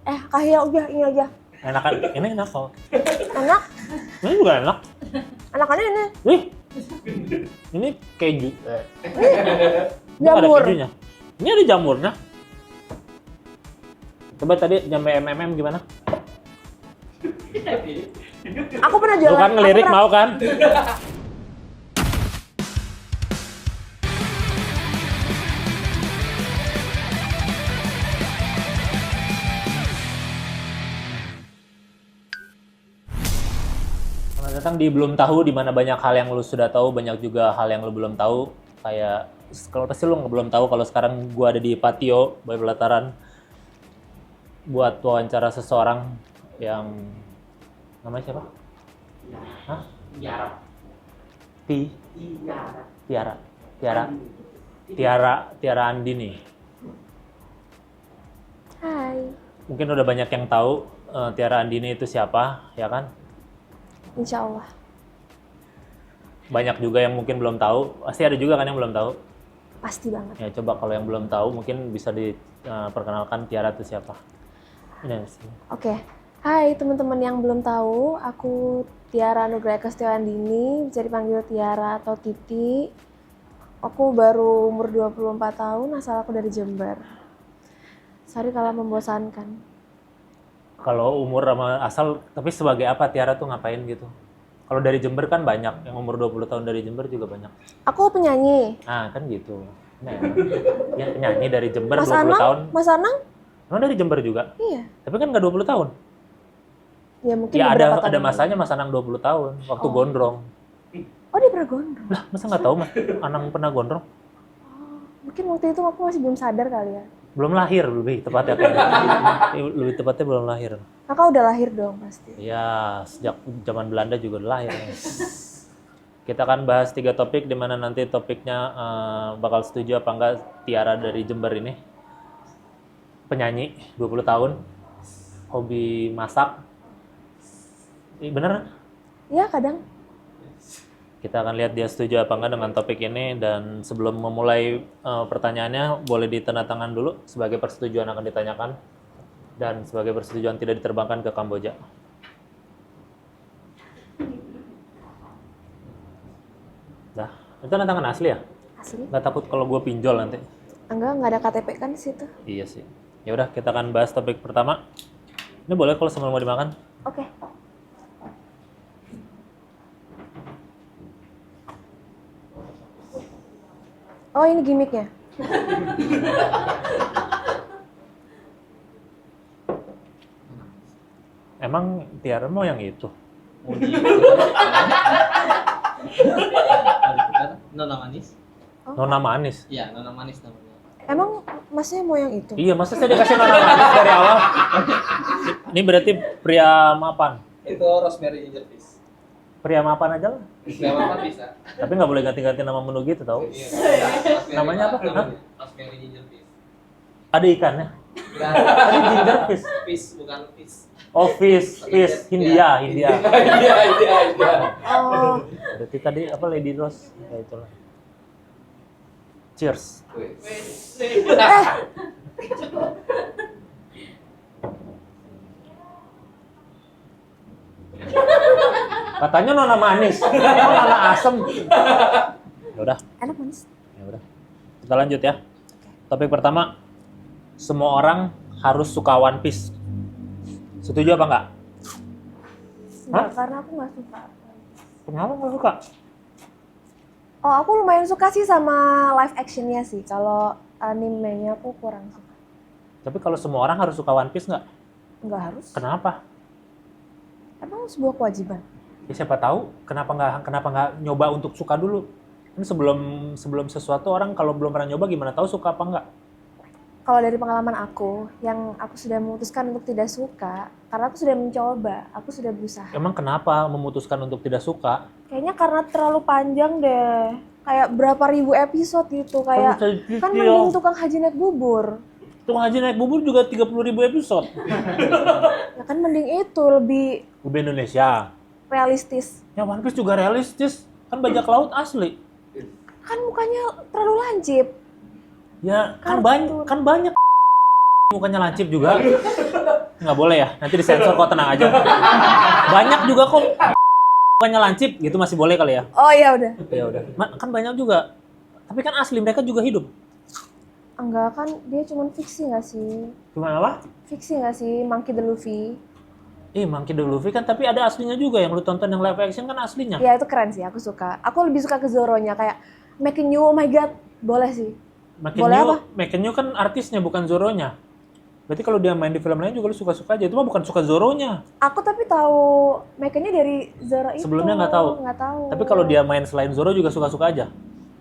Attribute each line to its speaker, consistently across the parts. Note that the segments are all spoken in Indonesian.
Speaker 1: Kahya udah ini aja.
Speaker 2: Enakan, ini enak kok.
Speaker 1: Enak.
Speaker 2: Ini juga enak.
Speaker 1: Enakannya ini.
Speaker 2: Ih, ini keju. Ini ada
Speaker 1: Jamur.
Speaker 2: kejunya. Ini ada jamurnya. Coba tadi nyampe MMM gimana?
Speaker 1: Aku pernah jualan.
Speaker 2: Lu kan ngelirik mau kan? Selamat datang di Belum Tahu, di mana banyak hal yang lu sudah tahu, banyak juga hal yang lu belum tahu. Kayak kalau pasti lu belum tahu kalau sekarang gua ada di patio Boy Pelataran buat wawancara seseorang yang namanya siapa? Hah? Tiara Andini.
Speaker 1: Hai.
Speaker 2: Mungkin udah banyak yang tahu Tiara Andini itu siapa, ya kan?
Speaker 1: Insya Allah.
Speaker 2: Banyak juga yang mungkin belum tahu. Pasti ada juga kan yang belum tahu.
Speaker 1: Pasti banget.
Speaker 2: Ya coba kalau yang belum tahu mungkin bisa diperkenalkan Tiara itu siapa. Ini sih.
Speaker 1: Oke. Hai teman-teman yang belum tahu, aku Tiara Nugraha Setiawandini, bisa dipanggil Tiara atau Titi. Aku baru umur 24 tahun, asal aku dari Jember. Sorry kalau membosankan.
Speaker 2: Kalau umur sama asal, tapi sebagai apa Tiara tuh ngapain gitu? Kalau dari Jember kan banyak, yang umur 20 tahun dari Jember juga banyak.
Speaker 1: Aku penyanyi.
Speaker 2: Nah kan gitu. Nah, yang penyanyi dari Jember
Speaker 1: Mas
Speaker 2: 20
Speaker 1: Anang,
Speaker 2: tahun.
Speaker 1: Mas Anang?
Speaker 2: Emang dari Jember juga?
Speaker 1: Iya.
Speaker 2: Tapi kan nggak 20 tahun.
Speaker 1: Ya mungkin
Speaker 2: Ya
Speaker 1: beberapa
Speaker 2: ada
Speaker 1: tahun
Speaker 2: masanya Mas Anang 20 tahun, waktu
Speaker 1: Oh.
Speaker 2: gondrong.
Speaker 1: Oh, dia pernah gondrong.
Speaker 2: Lah, masa nggak tahu Mas Anang pernah gondrong?
Speaker 1: Mungkin waktu itu aku masih belum sadar kali ya.
Speaker 2: Belum lahir lebih tepatnya kayaknya. Lebih tepatnya belum lahir.
Speaker 1: Kakak udah lahir dong pasti.
Speaker 2: Ya, sejak zaman Belanda juga udah lahir. Kita akan bahas 3 topik, di mana nanti topiknya bakal setuju apa enggak Tiara dari Jember ini. Penyanyi, 20 tahun, hobi masak. Bener?
Speaker 1: Iya kadang.
Speaker 2: Kita akan lihat dia setuju apa enggak dengan topik ini, dan sebelum memulai pertanyaannya boleh ditandatangan dulu sebagai persetujuan akan ditanyakan dan sebagai persetujuan tidak diterbangkan ke Kamboja. Dah, itu tanda tangan asli ya?
Speaker 1: Asli.
Speaker 2: Nggak takut kalau gue pinjol nanti?
Speaker 1: Enggak ada KTP kan di situ.
Speaker 2: Iya sih. Ya udah, kita akan bahas topik pertama. Ini boleh kalau sambil mau dimakan?
Speaker 1: Oke. Oh, ini gimmicknya.
Speaker 2: Emang Tiara mau yang itu?
Speaker 3: Nona manis?
Speaker 2: Nona manis?
Speaker 3: Iya, nona manis namanya.
Speaker 1: Emang masnya mau yang itu?
Speaker 2: Iya, masa saya dikasih nona manis dari awal? Ini berarti pria mapan?
Speaker 3: Itu rosemary ginger fish.
Speaker 2: Pria mapan aja lah.
Speaker 3: Gak apa-apa bisa.
Speaker 2: Tapi nggak boleh ganti-ganti nama menu gitu tau.
Speaker 3: Iya.
Speaker 2: Namanya apa? Hah?
Speaker 3: Rosemary ginger fish.
Speaker 2: Ada ikannya?
Speaker 3: Enggak,
Speaker 2: Tadi ginger fish.
Speaker 3: fish bukan fish.
Speaker 2: Oh, fish. Hindia.
Speaker 3: Iya.
Speaker 1: Oh,
Speaker 2: Berarti tadi apa Lady Rose? Ya itulah. Cheers. Katanya nona manis, kok nona asem. Ya udah,
Speaker 1: enak manis.
Speaker 2: ya udah. Kita lanjut ya. Topik pertama, semua orang harus suka One Piece. Setuju apa enggak?
Speaker 1: Enggak, karena aku nggak suka.
Speaker 2: Kenapa nggak suka?
Speaker 1: Oh, aku lumayan suka sih sama live actionnya sih. Kalau animenya aku kurang suka.
Speaker 2: Tapi kalau semua orang harus suka One Piece nggak?
Speaker 1: Nggak harus.
Speaker 2: Kenapa?
Speaker 1: Emang sebuah kewajiban.
Speaker 2: Ya siapa tahu kenapa nggak nyoba untuk suka dulu. Kan sebelum sesuatu orang kalau belum pernah nyoba gimana tahu suka apa enggak?
Speaker 1: Kalau dari pengalaman aku, yang aku sudah memutuskan untuk tidak suka, karena aku sudah mencoba, aku sudah berusaha.
Speaker 2: Emang kenapa memutuskan untuk tidak suka?
Speaker 1: Kayaknya karena terlalu panjang deh. Kayak berapa ribu episode gitu. Kayak kan mending tukang haji naik bubur.
Speaker 2: Tukang haji naik bubur juga 30.000 episode.
Speaker 1: Ya kan mending itu lebih
Speaker 2: Ubi Indonesia.
Speaker 1: realistis.
Speaker 2: Ya One Piece juga realistis. Kan bajak laut asli.
Speaker 1: Kan mukanya terlalu lancip.
Speaker 2: Ya
Speaker 1: Kartun.
Speaker 2: kan banyak mukanya lancip juga. Nggak boleh ya, nanti disensor kok, tenang aja. Banyak juga kok, bukannya lancip gitu masih boleh kali ya?
Speaker 1: Oh ya udah.
Speaker 2: Ya udah, kan banyak juga. Tapi kan asli mereka juga hidup.
Speaker 1: Enggak kan, dia cuma fiksi nggak sih?
Speaker 2: Gimana apa?
Speaker 1: Fiksi nggak sih, Monkey D. Luffy?
Speaker 2: Monkey D. Luffy kan, tapi ada aslinya juga yang lu tonton yang live action kan aslinya.
Speaker 1: Ya itu keren sih, aku suka. Aku lebih suka ke Zoro-nya, kayak Making You, oh my god, boleh sih.
Speaker 2: Making You kan artisnya bukan Zoro-nya. Berarti kalau dia main di film lain juga lu suka-suka aja. Itu mah bukan suka Zoro-nya.
Speaker 1: Aku tapi tahu Making You dari Zoro itu.
Speaker 2: Sebelumnya nggak tahu.
Speaker 1: Nggak tahu.
Speaker 2: Tapi kalau dia main selain Zoro juga suka-suka aja.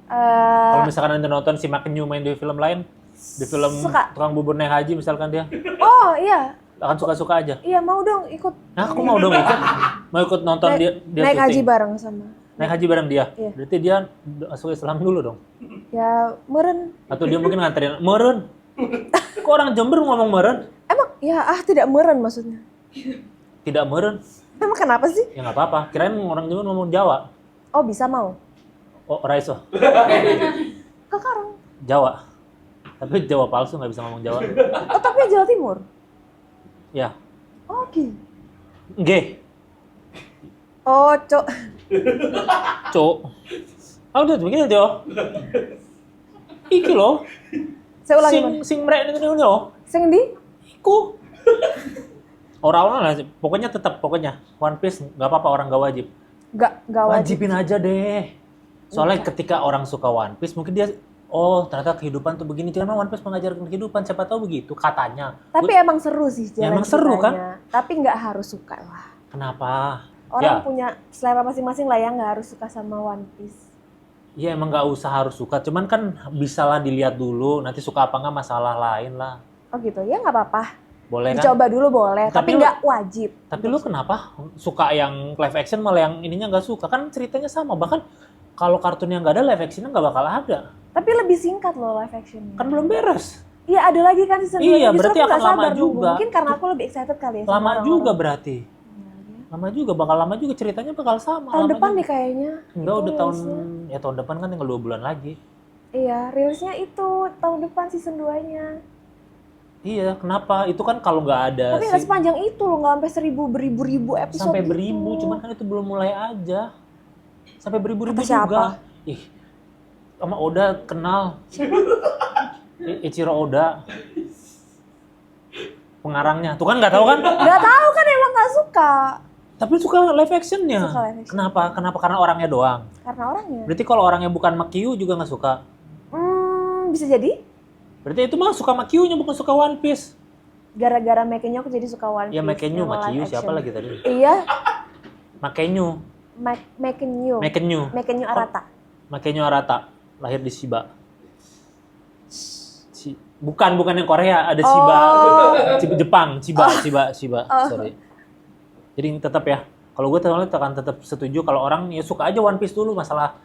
Speaker 2: Kalau misalkan nanti nonton si Making You main di film lain, di film
Speaker 1: Suka.
Speaker 2: Tukang Bubur Naik Haji misalkan dia,
Speaker 1: Oh iya,
Speaker 2: akan suka-suka aja.
Speaker 1: iya mau dong ikut.
Speaker 2: Nah, aku mau dong ikut. Mau ikut nonton dia
Speaker 1: naik haji
Speaker 2: syuting.
Speaker 1: bareng sama.
Speaker 2: Naik haji bareng dia.
Speaker 1: Iya.
Speaker 2: Berarti dia masuk Islam dulu dong.
Speaker 1: Ya meren.
Speaker 2: Atau dia mungkin nganterin meren. Kok orang Jember ngomong meren?
Speaker 1: Emang ya tidak meren maksudnya.
Speaker 2: Tidak meren.
Speaker 1: Emang kenapa sih?
Speaker 2: Ya nggak apa-apa. Kirain orang Jember ngomong Jawa.
Speaker 1: Oh bisa mau.
Speaker 2: Oh, Raiso.
Speaker 1: Kekarang.
Speaker 2: Jawa. Tapi Jawa palsu, nggak bisa ngomong Jawa.
Speaker 1: Oh tapi Jawa Timur.
Speaker 2: Ya.
Speaker 1: Oh gitu.
Speaker 2: G.
Speaker 1: Oh cok.
Speaker 2: Cok. Ah udah begini Jo. Iki loh.
Speaker 1: Saya ulangi mana?
Speaker 2: Sing mrek ini loh.
Speaker 1: Sing di?
Speaker 2: Iku. Orang-orang lah, pokoknya One Piece nggak apa-apa orang nggak wajib.
Speaker 1: Gak wajib.
Speaker 2: Wajibin aja deh. Soalnya ketika orang suka One Piece, mungkin dia, oh ternyata kehidupan tuh begini. Karena One Piece mengajarkan kehidupan, siapa tahu begitu katanya.
Speaker 1: Tapi emang seru sih
Speaker 2: Ya,
Speaker 1: jalan
Speaker 2: emang seru
Speaker 1: ceritanya. Tapi nggak harus suka lah.
Speaker 2: Kenapa?
Speaker 1: Orang
Speaker 2: Ya.
Speaker 1: punya selera masing-masing lah ya, nggak harus suka sama One Piece.
Speaker 2: Iya emang nggak usah harus suka, cuman kan bisalah dilihat dulu, nanti suka apa nggak masalah lain lah.
Speaker 1: Oh gitu, ya nggak apa-apa.
Speaker 2: Boleh kan?
Speaker 1: Dicoba dulu boleh, tapi
Speaker 2: Tapi
Speaker 1: nggak wajib.
Speaker 2: Tapi lu kenapa suka yang live action malah yang ininya nggak suka? Kan ceritanya sama, bahkan kalau kartunnya nggak ada, live actionnya nggak bakal ada.
Speaker 1: Tapi lebih singkat loh live actionnya.
Speaker 2: Kan belum beres.
Speaker 1: Iya ada lagi kan season 2.
Speaker 2: Iya, berarti akan lama juga.
Speaker 1: Mungkin karena aku lebih excited kali ya. sama
Speaker 2: Lama
Speaker 1: orang-orang.
Speaker 2: juga berarti. Lama juga, bakal lama juga, ceritanya bakal sama.
Speaker 1: Tahun
Speaker 2: lama
Speaker 1: depan
Speaker 2: juga.
Speaker 1: nih kayaknya.
Speaker 2: Enggak,
Speaker 1: Itu
Speaker 2: udah tahun,
Speaker 1: rilisnya.
Speaker 2: ya tahun depan kan tinggal 2 bulan lagi.
Speaker 1: Iya, rilisnya itu tahun depan season 2-nya.
Speaker 2: Iya, kenapa? Itu kan kalau nggak ada
Speaker 1: Tapi nggak sepanjang itu loh, nggak sampai beribu-ribu episode
Speaker 2: sampai
Speaker 1: gitu.
Speaker 2: beribu, cuman kan itu belum mulai aja. Sampai beribu-ribu
Speaker 1: Kata siapa?
Speaker 2: juga. Ih, sama Oda kenal.
Speaker 1: Siapa?
Speaker 2: Ichiro Oda. Pengarangnya. Tuh kan nggak tahu kan?
Speaker 1: Nggak tahu kan emang nggak suka.
Speaker 2: Tapi suka live actionnya.
Speaker 1: Suka live action.
Speaker 2: Kenapa? Kenapa? Karena orangnya doang.
Speaker 1: Karena orangnya.
Speaker 2: Berarti kalau orangnya bukan Makyu juga nggak suka.
Speaker 1: Bisa jadi.
Speaker 2: Berarti itu mah suka Makyu-nya bukan suka One Piece.
Speaker 1: Gara-gara Makenyu aku jadi suka One Piece.
Speaker 2: Ya Makenyu,
Speaker 1: sama
Speaker 2: Makyu
Speaker 1: live
Speaker 2: siapa
Speaker 1: action.
Speaker 2: lagi tadi?
Speaker 1: Iya,
Speaker 2: Makenyu.
Speaker 1: Makenyu.
Speaker 2: Makenyu.
Speaker 1: Arata.
Speaker 2: Makenyu Arata. Lahir di Shiba. Bukan yang Korea, ada Shiba. Jepang, Shiba. Sorry. Jadi tetap ya. Kalau gue akan tetap setuju kalau orang ya suka aja One Piece dulu, masalah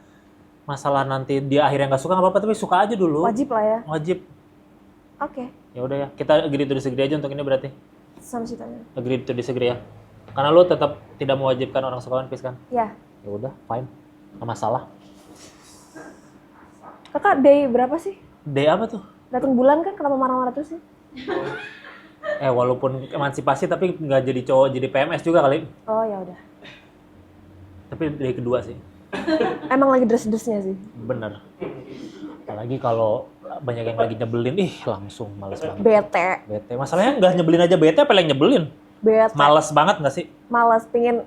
Speaker 2: nanti dia akhirnya nggak suka nggak apa-apa, tapi suka aja dulu.
Speaker 1: Wajib lah ya.
Speaker 2: Wajib.
Speaker 1: Oke.
Speaker 2: Ya udah ya, kita agree to disagree aja untuk ini berarti.
Speaker 1: Sama ceritanya.
Speaker 2: Agree to disagree ya. Karena lo tetap tidak mewajibkan orang suka One Piece kan?
Speaker 1: Ya.
Speaker 2: Ya udah, fine. Nggak masalah.
Speaker 1: Kakak day berapa sih?
Speaker 2: Day apa tuh?
Speaker 1: Datang bulan kan, kenapa marah-marah terus sih?
Speaker 2: Walaupun emansipasi tapi nggak jadi cowok, jadi PMS juga kali.
Speaker 1: Oh ya udah.
Speaker 2: Tapi day kedua sih.
Speaker 1: Emang lagi dress-dressnya sih.
Speaker 2: Bener. Apalagi kalau banyak yang lagi nyebelin, langsung males banget.
Speaker 1: Bete.
Speaker 2: Masalahnya nggak nyebelin aja bete, apa yang nyebelin?
Speaker 1: Bete.
Speaker 2: Males banget nggak sih?
Speaker 1: Malas, pingin.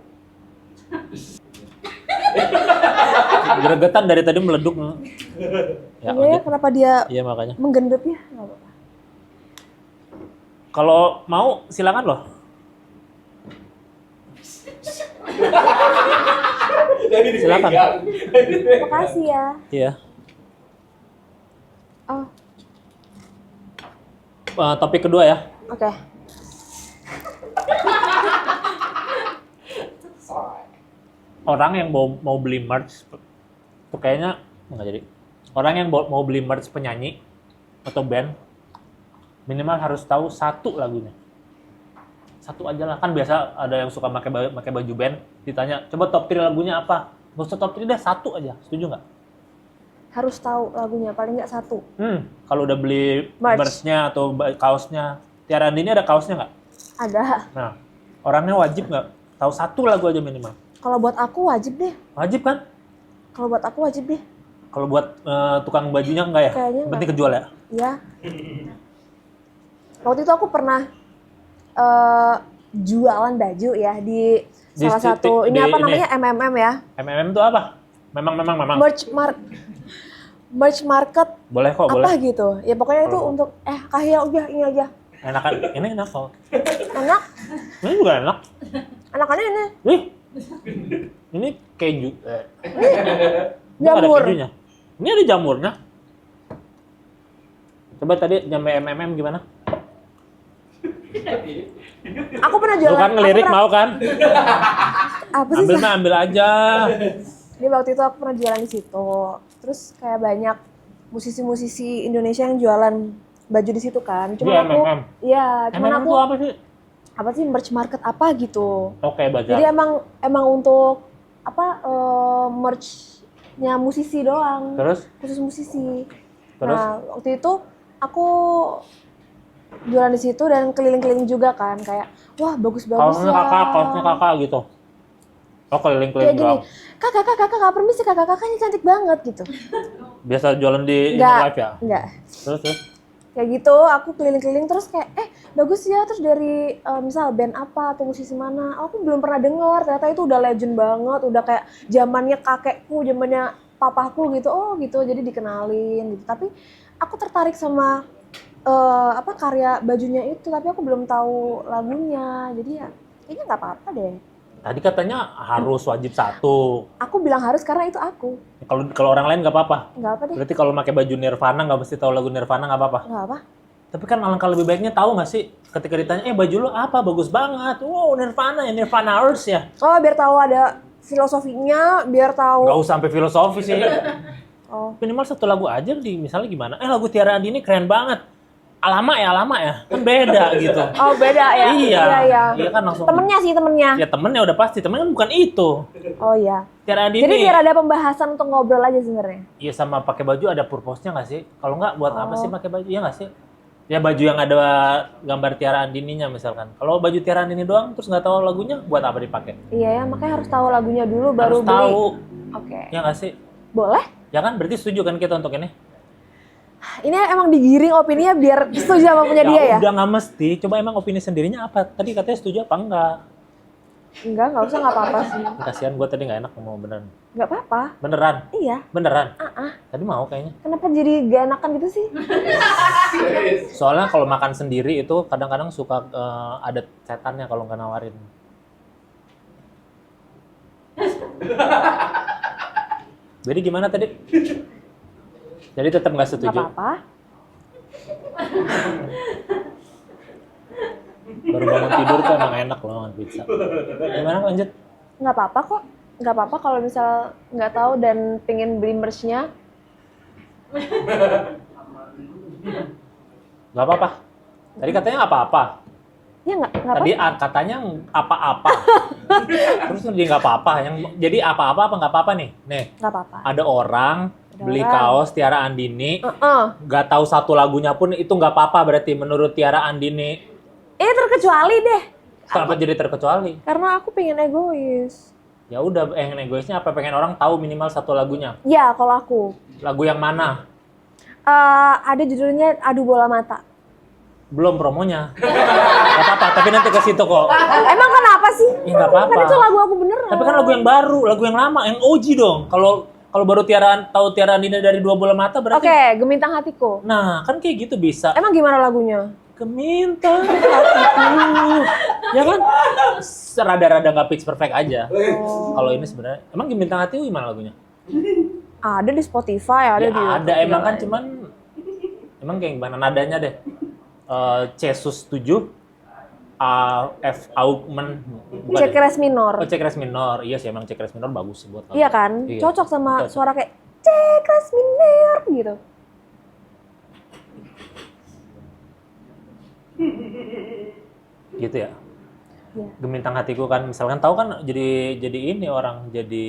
Speaker 2: Gregetan dari tadi meleduk. Ya,
Speaker 1: Iya ya, kenapa dia
Speaker 2: Iya makanya.
Speaker 1: menggendut ya? Nggak apa-apa.
Speaker 2: Kalau mau silakan loh. Silakan.
Speaker 1: Makasih ya.
Speaker 2: Iya.
Speaker 1: Oh,
Speaker 2: Topik kedua ya.
Speaker 1: oke.
Speaker 2: Orang yang mau beli merch itu kayaknya nggak jadi. Orang yang mau beli merch penyanyi atau band minimal harus tahu satu lagunya. Satu aja lah, kan biasa ada yang suka pakai baju band, ditanya coba top 3 lagunya apa. Nggak usah top 3 deh, satu aja. Setuju nggak?
Speaker 1: Harus tahu lagunya, paling nggak satu.
Speaker 2: Kalau udah beli
Speaker 1: Merch.
Speaker 2: merch-nya atau kaosnya, Tiara Andini ada kaosnya nggak?
Speaker 1: Ada.
Speaker 2: Nah, orangnya wajib nggak tahu satu lagu aja minimal?
Speaker 1: Kalau buat aku wajib deh.
Speaker 2: Wajib kan?
Speaker 1: Kalau buat aku wajib deh.
Speaker 2: Kalau buat tukang bajunya enggak ya?
Speaker 1: Kayaknya
Speaker 2: Yang penting
Speaker 1: enggak.
Speaker 2: kejual ya?
Speaker 1: Iya. Waktu itu aku pernah jualan baju ya di salah satu ini apa namanya MMM ya.
Speaker 2: MMM itu apa? Memang.
Speaker 1: Merch market
Speaker 2: Boleh kok,
Speaker 1: apa
Speaker 2: boleh.
Speaker 1: gitu. Ya pokoknya itu
Speaker 2: Boleh.
Speaker 1: untuk Kahya udah ini aja.
Speaker 2: Enakan, ini enak kok.
Speaker 1: Enak.
Speaker 2: Ini juga enak.
Speaker 1: Enakannya ini
Speaker 2: Ih, ini keju. Ini ada
Speaker 1: jamur.
Speaker 2: kejunya. Ini ada jamurnya. Coba tadi jamur MMM gimana?
Speaker 1: Aku pernah
Speaker 2: Lu
Speaker 1: jualan.
Speaker 2: kan ngelirik mau kan?
Speaker 1: Apa sih?
Speaker 2: Ambil mah ambil aja.
Speaker 1: Jadi waktu itu aku pernah jualan di situ. Terus kayak banyak musisi-musisi Indonesia yang jualan baju di situ kan. Cuman
Speaker 2: Iya,
Speaker 1: aku,
Speaker 2: MMM.
Speaker 1: iya, cuman
Speaker 2: MMM
Speaker 1: aku
Speaker 2: itu apa sih?
Speaker 1: apa sih merch market apa gitu.
Speaker 2: Oke, baca.
Speaker 1: Jadi emang untuk apa merchnya musisi doang,
Speaker 2: Terus?
Speaker 1: khusus musisi.
Speaker 2: Terus?
Speaker 1: Nah waktu itu aku jualan di situ dan keliling-keliling juga kan, kayak wah bagus-bagus
Speaker 2: Kaosnya
Speaker 1: ya.
Speaker 2: kaosnya kakak gitu. Oh,
Speaker 1: Kayak
Speaker 2: keliling-keliling
Speaker 1: gini,
Speaker 2: doang.
Speaker 1: kakak permisi kakaknya cantik banget gitu.
Speaker 2: Biasa jualan di
Speaker 1: Enggak,
Speaker 2: live ya?
Speaker 1: enggak.
Speaker 2: Terus?
Speaker 1: Kayak gitu, aku keliling-keliling terus kayak, bagus ya, terus dari misal band apa atau musisi mana, aku belum pernah dengar, ternyata itu udah legend banget, udah kayak zamannya kakekku, zamannya papaku gitu, oh gitu, jadi dikenalin gitu. Tapi aku tertarik sama karya bajunya itu, tapi aku belum tahu lagunya, jadi ya kayaknya nggak apa-apa deh.
Speaker 2: Tadi katanya harus wajib satu.
Speaker 1: Aku bilang harus karena itu aku,
Speaker 2: Kalau orang lain nggak apa-apa.
Speaker 1: nggak apa deh,
Speaker 2: Berarti kalau pakai baju Nirvana nggak mesti tahu lagu Nirvana nggak apa-apa.
Speaker 1: nggak apa.
Speaker 2: Tapi kan alangkah lebih baiknya tahu nggak sih ketika ditanya, baju lo apa? Bagus banget. Wow, Nirvana ya, Nirvana Earth ya.
Speaker 1: Oh biar tahu ada filosofinya, biar tahu.
Speaker 2: Nggak usah sampai filosofi sih.
Speaker 1: Oh.
Speaker 2: Minimal satu lagu aja misalnya gimana? Lagu Tiara Andini keren banget. Lama ya. Kan beda gitu.
Speaker 1: Oh beda ya?
Speaker 2: Iya.
Speaker 1: Iya.
Speaker 2: Iya kan langsung.
Speaker 1: Temennya sih temennya.
Speaker 2: Ya temennya udah pasti. Temennya kan bukan itu.
Speaker 1: Oh iya.
Speaker 2: Tiara Andini.
Speaker 1: Jadi biar ada pembahasan untuk ngobrol aja sebenarnya.
Speaker 2: Iya sama pakai baju ada purpose-nya nggak sih? Kalau nggak buat apa sih
Speaker 1: Oh.
Speaker 2: pakai baju? Iya nggak sih? Ya baju yang ada gambar Tiara Andininya misalkan. Kalau baju Tiara Andini doang terus nggak tahu lagunya, buat apa dipakai?
Speaker 1: Iya ya, makanya harus tahu lagunya dulu baru
Speaker 2: Harus
Speaker 1: beli.
Speaker 2: tahu.
Speaker 1: Oke.
Speaker 2: Ya nggak sih?
Speaker 1: Boleh?
Speaker 2: Ya kan berarti setuju kan kita untuk ini?
Speaker 1: Ini emang digiring opininya biar setuju sama punya dia ya?
Speaker 2: Udah nggak mesti. Coba emang opini sendirinya apa? Tadi katanya setuju apa enggak?
Speaker 1: Nggak usah, nggak apa-apa sih.
Speaker 2: Kasihan gue tadi nggak enak ngomong beneran.
Speaker 1: Nggak apa-apa.
Speaker 2: Beneran?
Speaker 1: Iya.
Speaker 2: Beneran?
Speaker 1: Ah.
Speaker 2: Tadi mau kayaknya.
Speaker 1: Kenapa jadi gak enakan gitu sih?
Speaker 2: Soalnya kalau makan sendiri itu kadang-kadang suka ada setannya kalau nggak nawarin. Jadi gimana tadi? Jadi tetap nggak
Speaker 1: Nggak
Speaker 2: setuju?
Speaker 1: apa-apa.
Speaker 2: Baru bangun tidur tuh emang enak loh makan pizza. Gimana lanjut?
Speaker 1: Nggak apa-apa kok. Nggak apa-apa kalau misal nggak tahu dan pengen beli merch-nya.
Speaker 2: Nggak apa-apa. Tadi katanya nggak apa-apa.
Speaker 1: Ya nggak
Speaker 2: Tadi
Speaker 1: apa-apa.
Speaker 2: katanya apa-apa. Terus jadi nggak apa-apa. Yang jadi apa-apa apa nggak apa-apa nih? Nih,
Speaker 1: Nggak apa-apa.
Speaker 2: ada orang beli
Speaker 1: orang.
Speaker 2: kaos Tiara Andini,
Speaker 1: Heeh.
Speaker 2: nggak tahu satu lagunya pun itu nggak apa-apa berarti menurut Tiara Andini.
Speaker 1: Terkecuali deh.
Speaker 2: Kenapa jadi terkecuali?
Speaker 1: Karena aku pengen egois.
Speaker 2: Ya udah, pengen egoisnya apa? Pengen orang tahu minimal satu lagunya.
Speaker 1: Ya kalau aku.
Speaker 2: Lagu yang mana?
Speaker 1: Ada judulnya Adu Bola Mata.
Speaker 2: Belum promonya. Gak apa-apa, tapi nanti ke situ kok.
Speaker 1: Emang kenapa sih?
Speaker 2: Ya nggak apa-apa.
Speaker 1: Kan itu lagu aku beneran.
Speaker 2: Tapi kan lagu yang baru, lagu yang lama, yang OG dong. Kalau baru tahu Tiara Andini dari Dua Bola Mata berarti.
Speaker 1: Oke, Gemintang Hatiku.
Speaker 2: Nah, kan kayak gitu bisa.
Speaker 1: Emang gimana lagunya?
Speaker 2: Gemintang hatiku. Ya kan? Rada-rada nggak pitch perfect aja. Kalau ini sebenarnya, emang Gemintang Hatiku gimana lagunya?
Speaker 1: Ada di Spotify, ada
Speaker 2: Ya
Speaker 1: di
Speaker 2: ada
Speaker 1: YouTube
Speaker 2: emang
Speaker 1: juga.
Speaker 2: kan, cuman emang kayak gimana nadanya deh. C sus 7, F augmen, bukan
Speaker 1: C keras minor.
Speaker 2: C keras minor. Iya sih, emang C keras minor bagus sih buat lagu.
Speaker 1: Iya kan?
Speaker 2: Iya.
Speaker 1: Cocok sama
Speaker 2: Cocok.
Speaker 1: suara kayak C keras minor gitu.
Speaker 2: Gitu ya.
Speaker 1: Iya.
Speaker 2: Gemintang hatiku kan misalkan tahu kan jadi ini orang jadi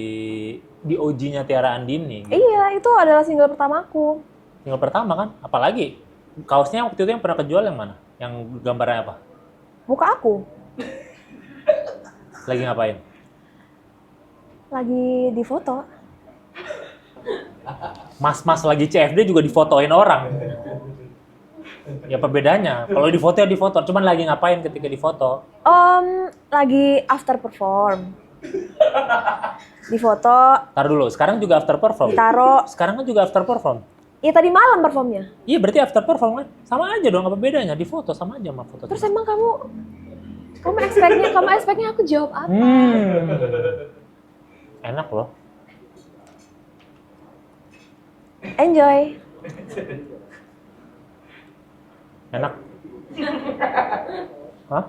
Speaker 2: di OG-nya Tiara Andini. Gitu.
Speaker 1: Iya, itu adalah single pertamaku.
Speaker 2: Single pertama kan, apalagi kaosnya waktu itu yang pernah kejual yang mana? Yang gambarnya apa?
Speaker 1: Muka aku
Speaker 2: Lagi ngapain?
Speaker 1: lagi di foto.
Speaker 2: Mas-mas lagi CFD juga difotoin orang. Ya apa bedanya? Kalau di foto ya di foto, cuman lagi ngapain ketika di foto?
Speaker 1: Lagi after perform. Di foto,
Speaker 2: Tar dulu, sekarang juga after perform.
Speaker 1: ditaruh.
Speaker 2: Sekarang kan juga after perform.
Speaker 1: Iya tadi malam performnya.
Speaker 2: Iya berarti after perform kan? Sama aja dong, apa bedanya? Di foto sama aja sama foto.
Speaker 1: Terus emang kamu expectnya aku jawab apa?
Speaker 2: Enak loh.
Speaker 1: Enjoy.
Speaker 2: Enak. Hah?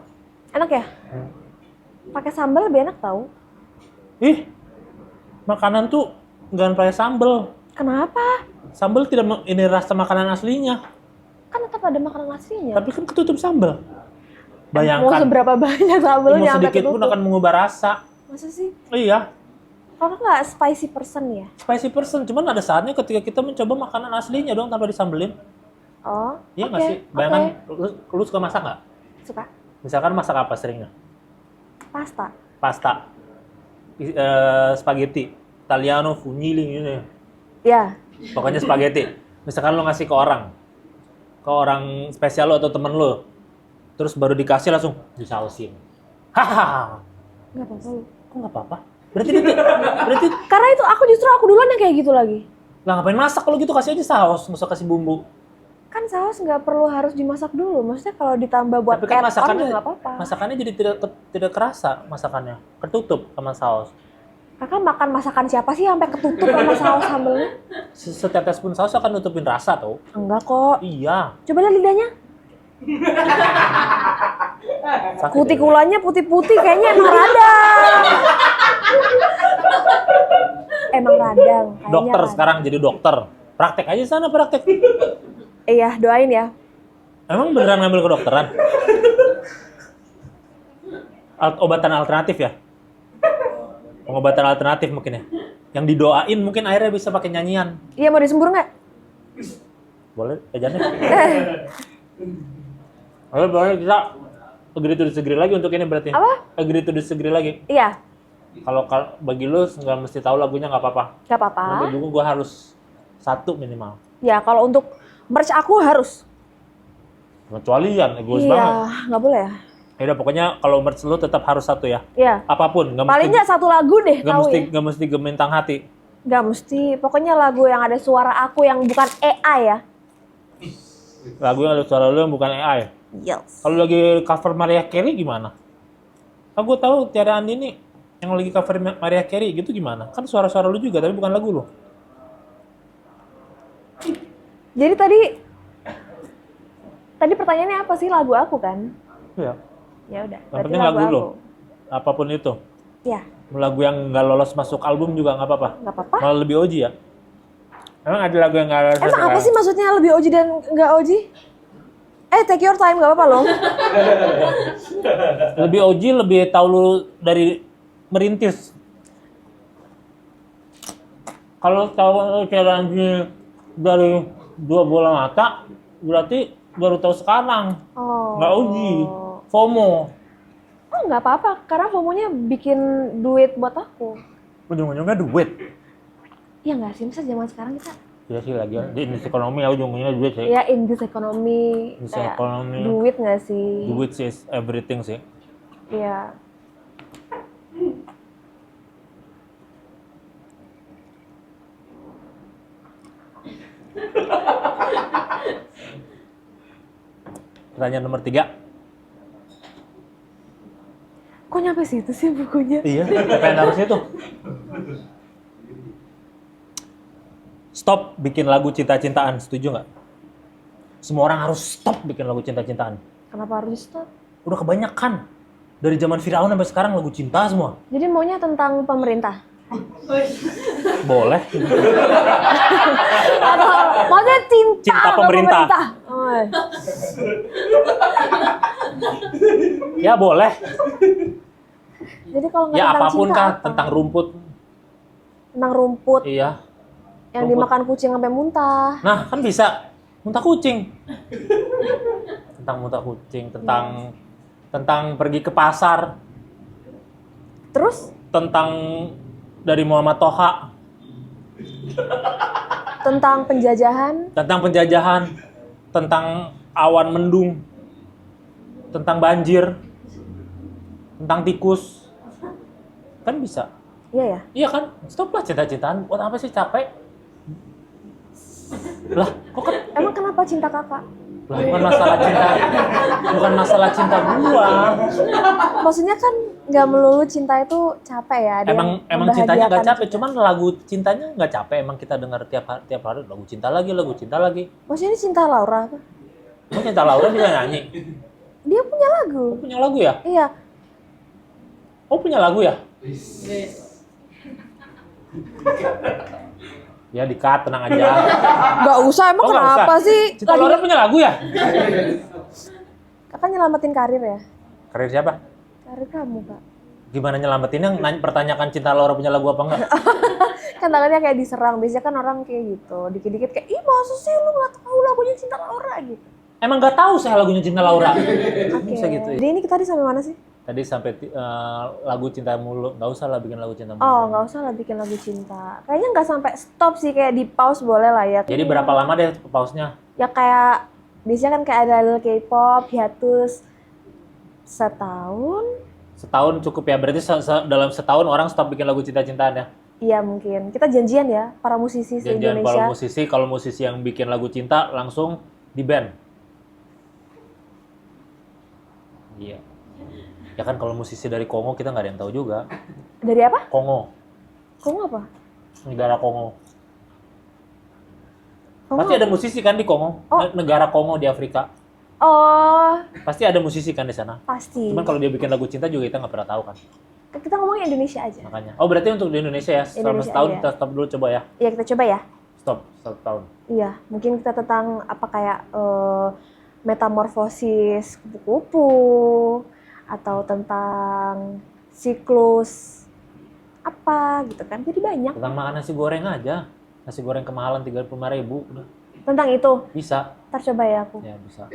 Speaker 1: Enak ya? Pakai sambal lebih enak tau.
Speaker 2: Ih, makanan tuh nggak pakai sambal.
Speaker 1: Kenapa?
Speaker 2: Sambal tidak ini rasa makanan aslinya.
Speaker 1: Kan tetap ada makanan aslinya.
Speaker 2: Tapi kan ketutup sambal.
Speaker 1: Mau
Speaker 2: Bayangkan,
Speaker 1: seberapa banyak
Speaker 2: mau
Speaker 1: sambelnya sampai
Speaker 2: sedikit pun
Speaker 1: ketutup.
Speaker 2: akan mengubah rasa.
Speaker 1: Masa sih?
Speaker 2: Iya,
Speaker 1: Kakak nggak spicy person ya?
Speaker 2: spicy person. Cuman ada saatnya ketika kita mencoba makanan aslinya dong tanpa disambelin.
Speaker 1: Oh,
Speaker 2: Iya nggak
Speaker 1: oke,
Speaker 2: sih? Bayangkan,
Speaker 1: oke.
Speaker 2: lu suka masak nggak?
Speaker 1: Suka
Speaker 2: Misalkan masak apa seringnya?
Speaker 1: pasta.
Speaker 2: Pasta, spaghetti, Italiano, fusilli ini.
Speaker 1: Ya,
Speaker 2: Pokoknya spaghetti. Misalkan lu ngasih ke orang spesial lu atau temen lu, terus baru dikasih langsung disausin. Hahaha.
Speaker 1: nggak apa-apa lu.
Speaker 2: Kok nggak apa-apa? Berarti
Speaker 1: Karena itu aku duluan yang kayak gitu lagi.
Speaker 2: lah ngapain masak kalau gitu, kasih aja saus, nggak usah kasih bumbu.
Speaker 1: Kan saus nggak perlu harus dimasak dulu. Maksudnya kalau ditambah buat
Speaker 2: Tapi kan
Speaker 1: add-on juga nggak apa-apa.
Speaker 2: masakannya jadi tidak kerasa masakannya, ketutup sama saus.
Speaker 1: Kakak makan masakan siapa sih sampai ketutup sama saus sambelnya?
Speaker 2: Setetes pun saus akan nutupin rasa tuh.
Speaker 1: Enggak kok.
Speaker 2: Iya.
Speaker 1: Coba lihat lidahnya.
Speaker 2: Sakit ya?
Speaker 1: Kutikulanya putih-putih kayaknya emang radang. Emang radang. Kayaknya
Speaker 2: Dokter
Speaker 1: radang.
Speaker 2: sekarang jadi dokter. Praktek aja sana praktek.
Speaker 1: Iya, doain ya.
Speaker 2: Emang beneran ngambil kedokteran? Obatan alternatif ya? Pengobatan alternatif mungkin ya? Yang didoain mungkin akhirnya bisa pakai nyanyian.
Speaker 1: Iya, mau disembur nggak?
Speaker 2: Boleh, jajannya. Boleh kita agree to disagree lagi untuk ini berarti.
Speaker 1: Apa?
Speaker 2: Agree to disagree lagi.
Speaker 1: Iya,
Speaker 2: Kalau bagi lu nggak mesti tahu lagunya nggak apa-apa.
Speaker 1: nggak apa-apa.
Speaker 2: Bagi juga gue harus satu minimal.
Speaker 1: Ya, kalau untuk merch aku harus.
Speaker 2: Kecualian, egois
Speaker 1: Iya,
Speaker 2: banget.
Speaker 1: nggak boleh ya?
Speaker 2: Ya udah pokoknya kalau merch lu tetap harus satu ya.
Speaker 1: Iya.
Speaker 2: Apapun, nggak
Speaker 1: Paling
Speaker 2: mesti
Speaker 1: nggak satu lagu deh,
Speaker 2: nggak
Speaker 1: tahu
Speaker 2: mesti
Speaker 1: ya?
Speaker 2: nggak mesti gemintang hati.
Speaker 1: Nggak mesti. Pokoknya lagu yang ada suara aku yang bukan AI ya.
Speaker 2: Lagu yang ada suara lu yang bukan AI.
Speaker 1: Yes.
Speaker 2: Kalau lagi cover Mariah Carey gimana? Aku tahu Tiara Andini yang lagi cover Mariah Carey gitu gimana? Kan suara-suara lu juga tapi bukan lagu lu.
Speaker 1: Jadi tadi pertanyaannya apa sih lagu aku kan?
Speaker 2: Iya.
Speaker 1: Ya udah.
Speaker 2: Yang
Speaker 1: berarti
Speaker 2: penting lagu lu.
Speaker 1: aku.
Speaker 2: Apapun itu.
Speaker 1: Ya,
Speaker 2: Lagu yang nggak lolos masuk album juga nggak apa-apa.
Speaker 1: nggak apa-apa.
Speaker 2: Malah lebih OG ya. Emang ada lagu yang nggak lolos
Speaker 1: Emang
Speaker 2: masuk
Speaker 1: apa
Speaker 2: album?
Speaker 1: sih maksudnya lebih OG dan nggak OG? Take your time, nggak apa-apa loh.
Speaker 2: Lebih OG, lebih tahu lu dari merintis. Kalau tahu Tiara Andini dari Dua Bola Mata, berarti baru tahu sekarang.
Speaker 1: Oh.
Speaker 2: Nggak OG. FOMO.
Speaker 1: Oh, nggak apa-apa. Karena FOMO-nya bikin duit buat aku.
Speaker 2: Ujung-ujungnya duit.
Speaker 1: Iya nggak sih? Masa zaman sekarang kita
Speaker 2: Iya sih lagi di industri ekonomi ya ujung-ujungnya duit sih.
Speaker 1: ya in this economy,
Speaker 2: Industri
Speaker 1: kayak
Speaker 2: ekonomi.
Speaker 1: duit nggak sih?
Speaker 2: Duit sih is everything sih.
Speaker 1: Iya.
Speaker 2: Pertanyaan nomor 3.
Speaker 1: Kok nyampe situ sih bukunya?
Speaker 2: Iya, pengen harusnya tuh. Stop bikin lagu cinta-cintaan, setuju nggak? Semua orang harus stop bikin lagu cinta-cintaan.
Speaker 1: Kenapa harus stop?
Speaker 2: Udah kebanyakan. Dari zaman Firaun sampai sekarang lagu cinta semua.
Speaker 1: Jadi maunya tentang pemerintah?
Speaker 2: Boleh.
Speaker 1: Atau maksudnya cinta,
Speaker 2: Cinta
Speaker 1: sama
Speaker 2: pemerintah.
Speaker 1: Oh.
Speaker 2: Ya boleh.
Speaker 1: Jadi kalau nggak
Speaker 2: Ya
Speaker 1: tentang
Speaker 2: apapun
Speaker 1: cinta
Speaker 2: kah,
Speaker 1: apa?
Speaker 2: tentang rumput.
Speaker 1: Tentang rumput
Speaker 2: Iya.
Speaker 1: yang
Speaker 2: rumput.
Speaker 1: dimakan kucing sampai muntah.
Speaker 2: Nah, kan bisa. Muntah kucing. Tentang muntah kucing, tentang tentang pergi ke pasar,
Speaker 1: Terus
Speaker 2: tentang dari Muhammad Toha,
Speaker 1: tentang penjajahan,
Speaker 2: tentang awan mendung, tentang banjir, tentang tikus. Kan bisa.
Speaker 1: iya ya.
Speaker 2: Iya kan? Stoplah cinta-cintaan. Buat apa sih capek? Lah, kok kan?
Speaker 1: Emang kenapa cinta kakak?
Speaker 2: Lah, bukan masalah cinta gua.
Speaker 1: Maksudnya kan nggak melulu cinta itu capek ya. Ada
Speaker 2: Emang
Speaker 1: yang
Speaker 2: cintanya nggak
Speaker 1: membahagiakan
Speaker 2: capek,
Speaker 1: juga.
Speaker 2: cuman lagu cintanya nggak capek. Emang kita dengar tiap hari lagu cinta lagi.
Speaker 1: Maksudnya ini cinta Laura apa?
Speaker 2: Emang cinta Laura juga nyanyi.
Speaker 1: Dia punya lagu.
Speaker 2: Oh, punya lagu ya?
Speaker 1: Iya.
Speaker 2: Oh, punya lagu ya? Ya di-cut, tenang aja.
Speaker 1: Nggak usah, emang
Speaker 2: Oh, nggak
Speaker 1: kenapa
Speaker 2: usah.
Speaker 1: sih?
Speaker 2: Cinta Laura punya lagu ya?
Speaker 1: Kakak nyelamatin karir ya?
Speaker 2: Karir siapa?
Speaker 1: Karir kamu, Kak.
Speaker 2: Gimana nyelamatinnya? Pertanyakan cinta Laura punya lagu apa enggak?
Speaker 1: Kan tangannya kayak diserang. Biasanya kan orang kayak gitu. Dikit-dikit kayak, ih masa sih lu nggak tahu lagunya cinta Laura gitu.
Speaker 2: Emang nggak tahu saya lagunya cinta Laura.
Speaker 1: Oke.
Speaker 2: Bisa gitu ya?
Speaker 1: Jadi ini kita tadi sampai mana sih?
Speaker 2: Tadi sampai lagu cinta mulu. Nggak usah lah bikin lagu cinta mulu.
Speaker 1: Oh, nggak usah lah bikin lagu cinta. Kayaknya nggak sampai stop sih, kayak di pause boleh lah ya.
Speaker 2: Jadi berapa lama deh pause-nya?
Speaker 1: Ya kayak, biasanya kan kayak ada idol K-pop, hiatus setahun.
Speaker 2: Setahun cukup ya? Berarti dalam setahun orang stop bikin lagu cinta-cintaan ya?
Speaker 1: Iya mungkin. Kita janjian ya, para musisi
Speaker 2: Jangan
Speaker 1: se-Indonesia.
Speaker 2: kalau musisi yang bikin lagu cinta langsung di band. Iya. Ya kan kalau musisi dari Kongo kita nggak ada yang tahu juga.
Speaker 1: Dari apa?
Speaker 2: Kongo,
Speaker 1: Kongo apa?
Speaker 2: negara Kongo.
Speaker 1: Kongo
Speaker 2: Pasti ada musisi kan di Kongo,
Speaker 1: Oh.
Speaker 2: negara Kongo di Afrika.
Speaker 1: Oh,
Speaker 2: Pasti ada musisi kan di sana.
Speaker 1: pasti.
Speaker 2: Cuman kalau dia bikin lagu cinta juga kita nggak pernah tahu kan.
Speaker 1: Kita ngomongin Indonesia aja.
Speaker 2: Makanya. Oh berarti untuk di Indonesia ya? Selama
Speaker 1: Indonesia,
Speaker 2: setahun
Speaker 1: iya.
Speaker 2: kita stop dulu coba ya.
Speaker 1: Iya, kita coba ya.
Speaker 2: Stop, 1 tahun.
Speaker 1: Iya, mungkin kita tentang apa kayak metamorfosis kupu-kupu atau tentang siklus apa gitu kan. Jadi banyak
Speaker 2: Tentang makan nasi goreng aja. Nasi goreng kemahalan 35.000 udah.
Speaker 1: tentang itu.
Speaker 2: Bisa.
Speaker 1: Ntar coba ya aku.
Speaker 2: Ya bisa.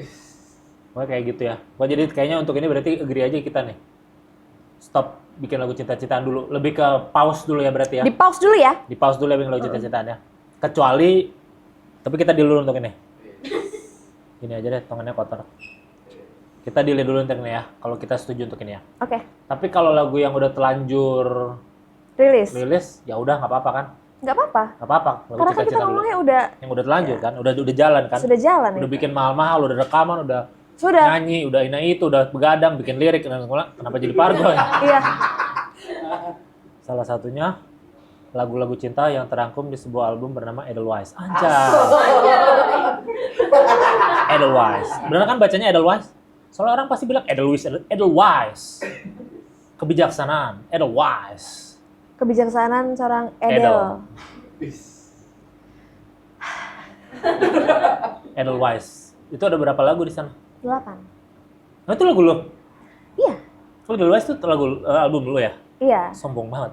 Speaker 2: Pokoknya kayak gitu ya. Wah jadi kayaknya untuk ini berarti agree aja kita nih. Stop bikin lagu cinta-cintaan dulu. Lebih ke pause dulu ya berarti ya.
Speaker 1: Di pause dulu ya.
Speaker 2: Di pause dulu ya bikin lagu cinta-cintaan ya. Kecuali, tapi kita deal dulu untuk ini. Ini aja deh, tangannya kotor. Kita deal dulu untuk ini ya. Kalau kita setuju untuk ini ya.
Speaker 1: Oke,
Speaker 2: Tapi kalau lagu yang udah telanjur rilis, ya udah nggak apa-apa kan?
Speaker 1: nggak apa-apa.
Speaker 2: Nggak apa-apa. Lagu
Speaker 1: Karena kan kita
Speaker 2: cinta-cinta dulu.
Speaker 1: ngomongnya udah
Speaker 2: Yang udah telanjur kan? Udah jalan kan?
Speaker 1: sudah jalan
Speaker 2: Udah
Speaker 1: ya.
Speaker 2: bikin mahal-mahal, udah rekaman, udah
Speaker 1: Sudah.
Speaker 2: nyanyi, udah ini itu, udah begadang, bikin lirik, kenapa jadi Pargo ya?
Speaker 1: Iya.
Speaker 2: Salah satunya lagu-lagu cinta yang terangkum di sebuah album bernama Edelweiss. Anjay. Edelweiss. Benar kan bacanya Edelweiss? Soalnya orang pasti bilang Edelweiss. Kebijaksanaan, Edelweiss.
Speaker 1: Kebijaksanaan seorang
Speaker 2: Edel.
Speaker 1: Edel.
Speaker 2: Edelweiss. Itu ada berapa lagu di sana?
Speaker 1: 8.
Speaker 2: Nah, itu lagu lo.
Speaker 1: Iya.
Speaker 2: Oh, Edelweiss itu lagu album lo ya?
Speaker 1: Iya.
Speaker 2: Sombong banget.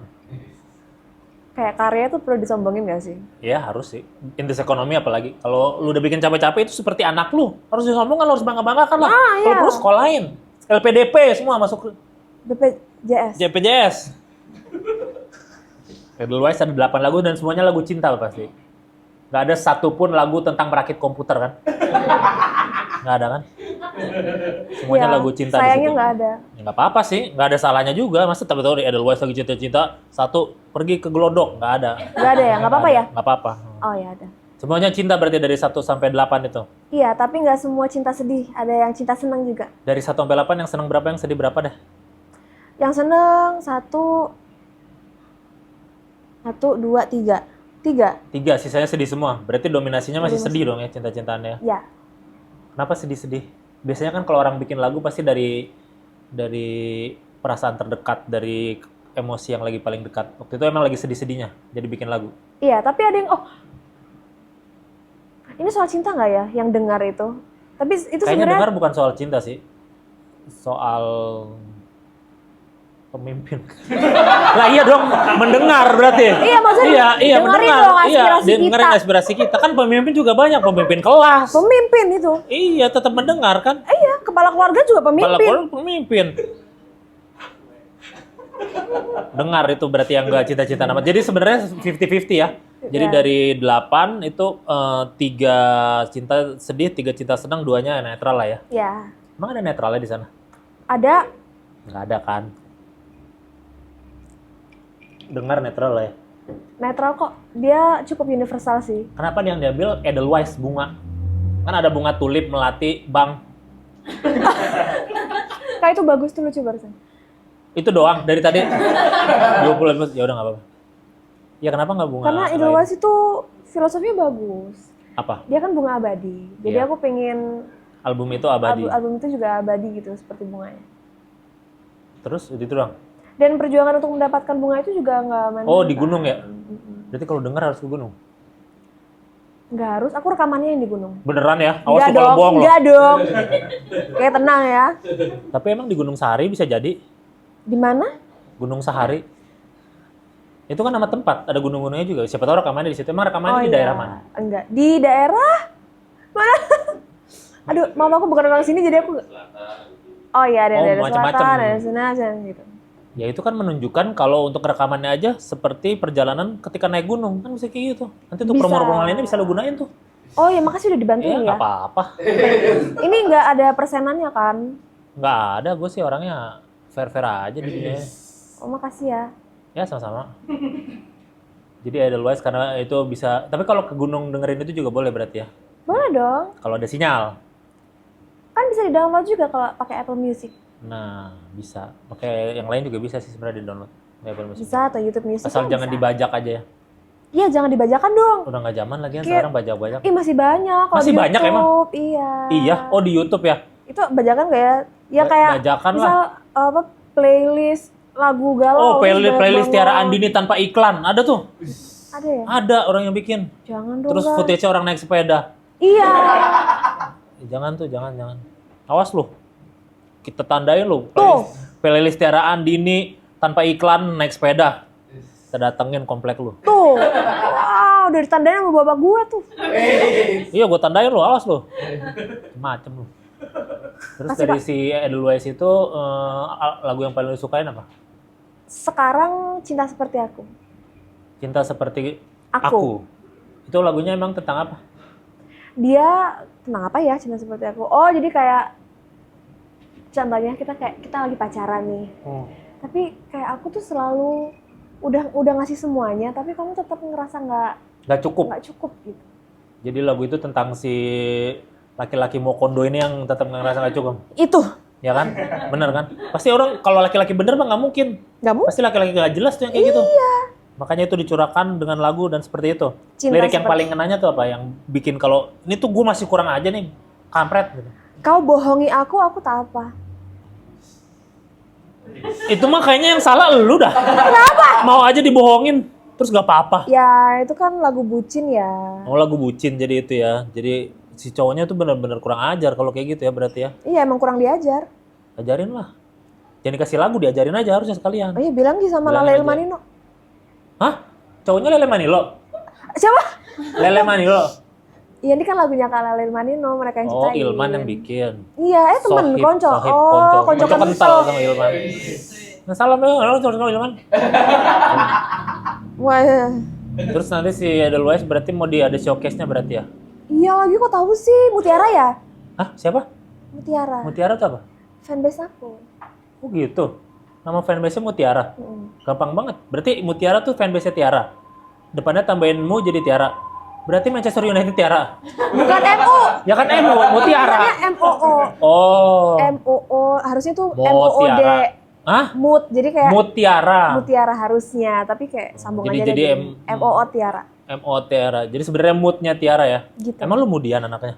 Speaker 1: Kayak karya tuh perlu disombongin gak sih?
Speaker 2: Ya harus sih. Intis ekonomi apalagi. Kalau lu udah bikin capek-capek itu seperti anak lu. Harus disombongkan, lu harus bangga-banggakan lah.
Speaker 1: Ah,
Speaker 2: Kalau
Speaker 1: iya.
Speaker 2: perlu sekolahin. LPDP semua masuk
Speaker 1: BPJS.
Speaker 2: JPJS. Edelweiss ada 8 lagu dan semuanya lagu cinta pasti. Nggak ada satupun lagu tentang merakit komputer kan? Nggak ada kan? Semuanya
Speaker 1: Ya,
Speaker 2: lagu cinta di
Speaker 1: sayangnya
Speaker 2: situ.
Speaker 1: nggak ada.
Speaker 2: Ya nggak apa-apa sih, nggak ada salahnya juga. Masa tahu-tahu Edelweiss lagi cinta-cinta, satu pergi ke Glodok, nggak ada.
Speaker 1: Nggak ada ya? Nggak apa-apa ya?
Speaker 2: Nggak apa-apa.
Speaker 1: Oh ya ada.
Speaker 2: Semuanya cinta berarti dari 1 sampai 8 itu.
Speaker 1: Iya, tapi nggak semua cinta sedih. Ada yang cinta senang juga.
Speaker 2: Dari 1 sampai 8 yang seneng berapa, yang sedih berapa deh?
Speaker 1: Yang seneng 1, 2, 3. 3.
Speaker 2: 3, sisanya sedih semua. Berarti dominasinya masih sedih dong ya cinta-cintaannya.
Speaker 1: Ya.
Speaker 2: Kenapa sedih-sedih? Biasanya kan kalau orang bikin lagu pasti dari perasaan terdekat, dari emosi yang lagi paling dekat. Waktu itu emang lagi sedih-sedihnya, jadi bikin lagu.
Speaker 1: Iya, tapi ada yang ini soal cinta nggak ya yang dengar itu? Tapi itu
Speaker 2: Kayaknya
Speaker 1: sebenarnya
Speaker 2: dengar bukan soal cinta sih, soal pemimpin. Lah iya dong, mendengar berarti.
Speaker 1: Iya, maksudnya
Speaker 2: iya
Speaker 1: dengerin
Speaker 2: mendengar.
Speaker 1: dong
Speaker 2: Iya,
Speaker 1: aspirasi
Speaker 2: dengerin
Speaker 1: kita.
Speaker 2: aspirasi kita. Kan pemimpin juga banyak, pemimpin kelas.
Speaker 1: pemimpin itu.
Speaker 2: Iya, tetap mendengar kan?
Speaker 1: Iya, kepala kepala keluarga juga
Speaker 2: Kepala
Speaker 1: pemimpin.
Speaker 2: keluarga pemimpin. Dengar itu berarti yang nggak cita-cita nama. Jadi sebenarnya 50-50 ya. Jadi
Speaker 1: Iya.
Speaker 2: dari 8 itu 3 cinta sedih, 3 cinta senang, 2-nya netral lah ya.
Speaker 1: Ya,
Speaker 2: Emang ada netralnya di sana?
Speaker 1: ada.
Speaker 2: Nggak ada kan? Dengar netral lah ya.
Speaker 1: Netral kok. Dia cukup universal sih.
Speaker 2: Kenapa yang diambil Edelweiss bunga? Kan ada bunga tulip, melati, bang.
Speaker 1: Kayak itu bagus tuh, lucu barusan.
Speaker 2: Itu doang dari tadi. 20 ya udah nggak apa-apa. Ya kenapa nggak bunga?
Speaker 1: Karena
Speaker 2: lain?
Speaker 1: Edelweiss itu filosofinya bagus.
Speaker 2: Apa?
Speaker 1: Dia kan bunga abadi. Jadi
Speaker 2: Iya.
Speaker 1: aku pengen
Speaker 2: Album itu abadi.
Speaker 1: album itu juga abadi gitu seperti bunganya.
Speaker 2: Terus itu doang.
Speaker 1: Dan perjuangan untuk mendapatkan bunga itu juga nggak main.
Speaker 2: Oh di gunung ya? Berarti kalau dengar harus ke gunung.
Speaker 1: Nggak harus. Aku rekamannya yang di gunung.
Speaker 2: Beneran ya? Awas
Speaker 1: Nggak
Speaker 2: tuh kalau
Speaker 1: dong,
Speaker 2: bohong loh.
Speaker 1: nggak dong. Kayak tenang ya.
Speaker 2: Tapi emang di Gunung Sahari bisa jadi?
Speaker 1: Di mana?
Speaker 2: Gunung Sahari. Itu kan nama tempat, ada gunung-gunungnya juga. Siapa tahu rekamannya di situ. Emang rekamannya di daerah mana?
Speaker 1: Enggak. Di daerah mana? Aduh, mama aku bukan orang sini jadi aku. Oh iya, ada
Speaker 2: Oh,
Speaker 1: daerah
Speaker 2: macam-macam.
Speaker 1: selatan, ada sana gitu.
Speaker 2: Ya itu kan menunjukkan kalau untuk rekamannya aja seperti perjalanan ketika naik gunung. Kan bisa kayak gitu. Nanti tuh
Speaker 1: Bisa.
Speaker 2: promo-promo lainnya bisa lo gunain tuh.
Speaker 1: Oh ya, makasih udah
Speaker 2: Iya,
Speaker 1: dibantuin
Speaker 2: nggak
Speaker 1: ya.
Speaker 2: apa-apa.
Speaker 1: Ini nggak ada persenannya kan?
Speaker 2: Nggak ada, gue sih orangnya fair-fair aja di dunia.
Speaker 1: Oh, makasih ya.
Speaker 2: Ya sama-sama. Jadi Edelweiss karena itu bisa. Tapi kalau ke gunung dengerin itu juga boleh berarti ya.
Speaker 1: Boleh dong.
Speaker 2: Kalau ada sinyal.
Speaker 1: Kan bisa di-download juga kalau pakai Apple Music.
Speaker 2: Nah, bisa. Pakai yang lain juga bisa sih sebenarnya di-download. Di Apple Music.
Speaker 1: Bisa atau YouTube Music.
Speaker 2: Asal
Speaker 1: kan
Speaker 2: jangan
Speaker 1: bisa.
Speaker 2: dibajak aja ya.
Speaker 1: Iya, jangan dibajakan dong.
Speaker 2: Udah nggak zaman lagi kan
Speaker 1: Kayak-
Speaker 2: sekarang bajak-bajak.
Speaker 1: Ih, masih banyak kalau
Speaker 2: Masih
Speaker 1: di
Speaker 2: banyak
Speaker 1: YouTube.
Speaker 2: emang?
Speaker 1: Iya.
Speaker 2: Iya, oh di YouTube ya.
Speaker 1: Itu bajakan nggak ya? Ya kayak
Speaker 2: Bajakan
Speaker 1: misal apa playlist lagu galau.
Speaker 2: Oh,
Speaker 1: terus banyak
Speaker 2: playlist
Speaker 1: banget.
Speaker 2: Tiara Andini tanpa iklan. Ada tuh.
Speaker 1: Ada ya?
Speaker 2: Ada orang yang bikin.
Speaker 1: Jangan dong.
Speaker 2: Terus
Speaker 1: Bang.
Speaker 2: footage orang naik sepeda.
Speaker 1: Iya.
Speaker 2: Jangan tuh, jangan. Awas lu. Kita tandain lu.
Speaker 1: Tuh.
Speaker 2: Playlist Tiara Andini tanpa iklan naik sepeda. Kita datengin komplek lu.
Speaker 1: Tuh. Wow, udah ditandain sama bapak gua tuh.
Speaker 2: Iya, gua tandain lu, awas lu. Macem lu. Terus
Speaker 1: Kasih,
Speaker 2: dari
Speaker 1: Pak.
Speaker 2: si Edelweiss itu lagu yang paling lu sukain apa?
Speaker 1: Sekarang cinta seperti aku.
Speaker 2: Cinta Seperti
Speaker 1: Aku.
Speaker 2: Itu lagunya emang tentang apa?
Speaker 1: Dia tentang apa ya cinta seperti aku? Oh, jadi kayak contohnya kita lagi pacaran nih. Tapi kayak aku tuh selalu udah ngasih semuanya, tapi kamu tetap ngerasa
Speaker 2: Gak cukup.
Speaker 1: nggak cukup gitu.
Speaker 2: Jadi lagu itu tentang si laki-laki Mokondo ini yang tetap ngerasa gak cukup.
Speaker 1: Itu
Speaker 2: Ya kan? Bener kan? Pasti orang kalau laki-laki bener mah nggak mungkin.
Speaker 1: nggak mungkin.
Speaker 2: Pasti laki-laki gak jelas tuh yang kayak gitu. Makanya itu dicurahkan dengan lagu dan seperti itu.
Speaker 1: Cinta
Speaker 2: Lirik yang
Speaker 1: seperti-
Speaker 2: paling ngenanya tuh apa? Yang bikin kalau ini tuh gue masih kurang aja nih. Kampret gitu.
Speaker 1: Kau bohongi aku tak apa.
Speaker 2: Itu mah kayaknya yang salah lu dah. Kenapa? Mau aja dibohongin. Terus gak apa-apa.
Speaker 1: Ya itu kan lagu bucin ya.
Speaker 2: Oh lagu bucin jadi itu ya. Jadi si cowoknya tuh bener-bener kurang ajar kalau kayak gitu ya berarti ya.
Speaker 1: Iya emang kurang diajar.
Speaker 2: Ajarin lah. Jangan dikasih lagu, diajarin aja harusnya sekalian.
Speaker 1: Oh iya bilang sih sama
Speaker 2: Bilangin
Speaker 1: Lale
Speaker 2: aja.
Speaker 1: Ilmanino.
Speaker 2: Hah? Cowoknya Lele Manilo?
Speaker 1: Siapa?
Speaker 2: Lele Manilo?
Speaker 1: Iya ini kan lagunya Kak Lale Ilmanino, mereka yang
Speaker 2: Oh
Speaker 1: ciptain.
Speaker 2: Ilman yang bikin.
Speaker 1: Iya, temen
Speaker 2: Sohib,
Speaker 1: konco.
Speaker 2: Sohib,
Speaker 1: Oh, konco
Speaker 2: kental
Speaker 1: kental.
Speaker 2: sama Ilman. Nah, salam ya, halo sama Ilman.
Speaker 1: Wah, iya.
Speaker 2: Terus nanti si Edelweiss berarti mau ada showcase-nya berarti ya?
Speaker 1: Iya lagi kok tahu sih Mutiara ya?
Speaker 2: Hah? Siapa?
Speaker 1: Mutiara.
Speaker 2: Mutiara tuh apa?
Speaker 1: Fanbase aku.
Speaker 2: Oh gitu. Nama fanbase-nya Mutiara. Gampang banget. Berarti Mutiara tuh fanbase-nya Tiara. Depannya tambahin mu jadi Tiara. Berarti Manchester United Tiara.
Speaker 1: Bukan MO.
Speaker 2: Ya kan MU, Mutiara.
Speaker 1: Namanya MOO.
Speaker 2: Oh.
Speaker 1: MOO harusnya tuh MOOD.
Speaker 2: Mutiara. Hah?
Speaker 1: Mood. Jadi kayak
Speaker 2: Mutiara.
Speaker 1: Mutiara harusnya, tapi kayak sambungannya
Speaker 2: Jadi
Speaker 1: MOO Tiara.
Speaker 2: MO Tiara. Jadi sebenarnya moodnya Tiara ya.
Speaker 1: Gitu.
Speaker 2: Emang lu moodian anaknya?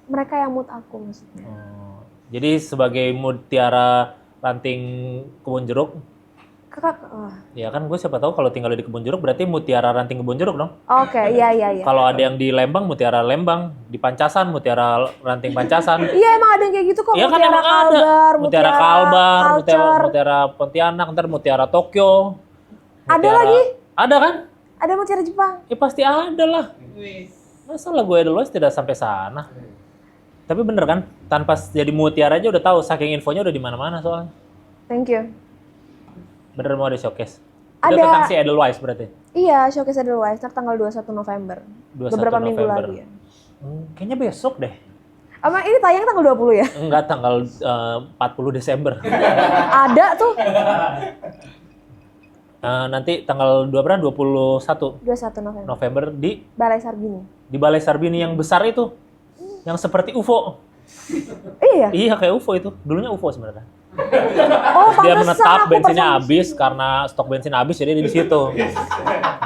Speaker 1: Mereka yang mood aku maksudnya.
Speaker 2: Oh. Jadi sebagai mood Tiara ranting kebun jeruk,
Speaker 1: Kakak,
Speaker 2: ya kan gue siapa tahu kalau tinggal di kebun jeruk berarti Mutiara ranting kebun jeruk dong.
Speaker 1: oke, iya.
Speaker 2: Kalau ada yang di Lembang, Mutiara Lembang, di Pancasan, Mutiara ranting Pancasan.
Speaker 1: Iya emang ada yang kayak gitu kok.
Speaker 2: Iya kan
Speaker 1: Mutiara
Speaker 2: emang ada.
Speaker 1: Kalbar,
Speaker 2: Mutiara Kalbar,
Speaker 1: Culture.
Speaker 2: Mutiara Pontianak, ntar Mutiara Tokyo.
Speaker 1: Ada
Speaker 2: Mutiara-
Speaker 1: lagi?
Speaker 2: Ada kan?
Speaker 1: Ada Mutiara Jepang.
Speaker 2: Ya pasti ada lah. Masa lah gue Edelweiss tidak sampai sana? Tapi bener kan, tanpa jadi Mutiara aja udah tahu, saking infonya udah di mana-mana soalnya.
Speaker 1: Thank you.
Speaker 2: Bener mau ada showcase. Itu
Speaker 1: Ada.
Speaker 2: tentang si Edelweiss berarti.
Speaker 1: Iya, showcase Edelweiss tanggal 21 November.
Speaker 2: 21
Speaker 1: Beberapa minggu
Speaker 2: November.
Speaker 1: lagi ya.
Speaker 2: Kayaknya besok deh.
Speaker 1: Apa ini tayang tanggal 20 ya?
Speaker 2: Enggak, tanggal 40 Desember.
Speaker 1: Ada tuh.
Speaker 2: Nanti tanggal 21
Speaker 1: 21 November.
Speaker 2: November di
Speaker 1: Balai Sarbini.
Speaker 2: Balai Sarbini yang besar itu. Yang seperti UFO.
Speaker 1: Iya.
Speaker 2: Iya, kayak UFO itu. Dulunya UFO sebenarnya.
Speaker 1: Oh,
Speaker 2: Dia
Speaker 1: pantesan
Speaker 2: menetap,
Speaker 1: aku
Speaker 2: bensinnya
Speaker 1: perform.
Speaker 2: habis karena stok bensin habis jadi dia di situ.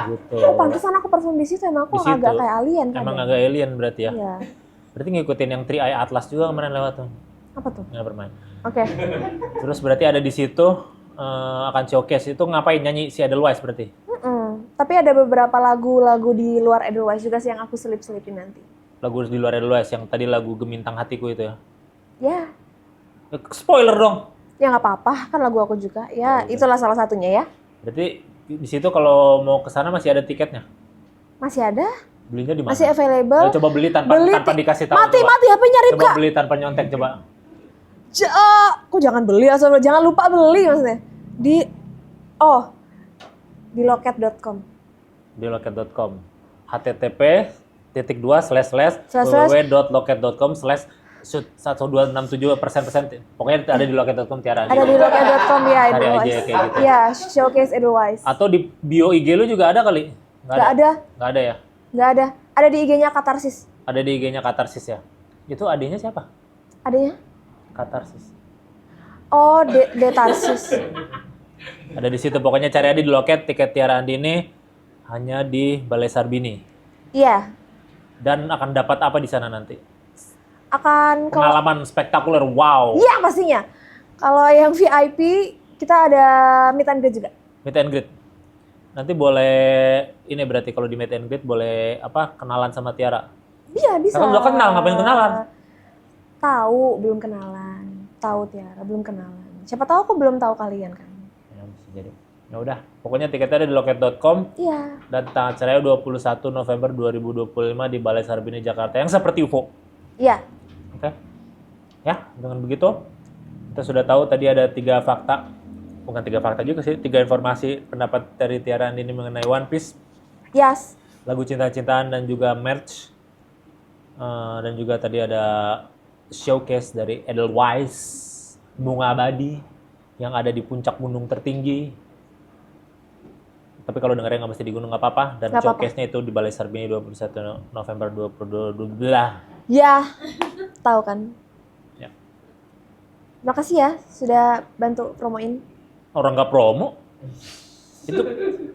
Speaker 2: Gitu.
Speaker 1: Oh, pantesan aku perform di situ. Emang aku
Speaker 2: Di situ.
Speaker 1: agak kayak alien kan.
Speaker 2: Emang
Speaker 1: ya?
Speaker 2: agak alien berarti ya.
Speaker 1: Iya.
Speaker 2: Berarti ngikutin yang Three Eye Atlas juga kemarin lewat tuh.
Speaker 1: Apa tuh?
Speaker 2: Nggak bermain.
Speaker 1: Oke.
Speaker 2: Terus berarti ada di situ akan showcase itu ngapain nyanyi si Edelweiss berarti?
Speaker 1: Tapi ada beberapa lagu-lagu di luar Edelweiss juga sih yang aku selip-selipin nanti.
Speaker 2: Lagu di luar Edelweiss yang tadi lagu Gemintang Hatiku itu ya.
Speaker 1: Ya.
Speaker 2: Spoiler dong.
Speaker 1: Ya nggak apa-apa, kan lagu aku juga. Ya, itulah salah satunya ya.
Speaker 2: Berarti di situ kalau mau ke sana masih ada tiketnya.
Speaker 1: Masih ada?
Speaker 2: Belinya di mana?
Speaker 1: Masih available.
Speaker 2: Ayo coba beli tanpa dikasih tahu.
Speaker 1: Mati,
Speaker 2: coba.
Speaker 1: mati HP-nya
Speaker 2: Coba
Speaker 1: Ripka.
Speaker 2: beli tanpa nyontek coba.
Speaker 1: Kok jangan beli asal jangan lupa beli maksudnya. Di loket.com.
Speaker 2: Di loket.com. http://www.loket.com/1267%. Pokoknya ada di loket.com Tiara.
Speaker 1: Ada di loket.com ya
Speaker 2: Cari aja
Speaker 1: Edelweiss.
Speaker 2: kayak gitu.
Speaker 1: Ya, showcase Edelweiss.
Speaker 2: Atau di bio IG lu juga ada kali?
Speaker 1: Nggak ada.
Speaker 2: Nggak ada ya?
Speaker 1: Nggak ada. Ada di IG-nya Katarsis.
Speaker 2: Ada di IG-nya Katarsis ya? Itu adanya siapa?
Speaker 1: Adanya?
Speaker 2: Katarsis.
Speaker 1: Oh, Detarsis.
Speaker 2: Ada di situ. Pokoknya cari aja di loket tiket Tiara Andini hanya di Balai Sarbini.
Speaker 1: Iya.
Speaker 2: Dan akan dapat apa di sana nanti?
Speaker 1: Akan
Speaker 2: Pengalaman spektakuler, wow.
Speaker 1: Iya pastinya. Kalau yang VIP kita ada meet and greet juga.
Speaker 2: Meet and greet. Nanti boleh ini berarti kalau di meet and greet boleh apa kenalan sama Tiara.
Speaker 1: Iya bisa.
Speaker 2: Karena udah kenal, ngapain kenalan?
Speaker 1: Tahu belum kenalan. Tahu Tiara belum kenalan. Siapa tahu aku belum tahu kalian kan.
Speaker 2: Ya bisa jadi. Ya udah, pokoknya tiketnya ada di loket.com
Speaker 1: Iya.
Speaker 2: dan tanggal acaranya 21 November 2025 di Balai Sarbini Jakarta yang seperti UFO.
Speaker 1: Iya.
Speaker 2: Oke. Ya, dengan begitu kita sudah tahu tadi ada 3 fakta. Bukan 3 fakta juga sih, 3 informasi pendapat dari Tiara Andini mengenai One Piece,
Speaker 1: Yes.
Speaker 2: lagu cinta-cintaan dan juga merch. Dan juga tadi ada showcase dari Edelweiss, bunga abadi yang ada di puncak gunung tertinggi. Tapi kalau dengarnya nggak mesti di gunung nggak apa-apa. Dan
Speaker 1: Nggak apa-apa.
Speaker 2: showcase-nya itu di Balai Sarbini 21 November 2022.
Speaker 1: Ya. Tahu kan.
Speaker 2: Ya.
Speaker 1: Makasih ya sudah bantu promoin.
Speaker 2: Orang nggak promo. Itu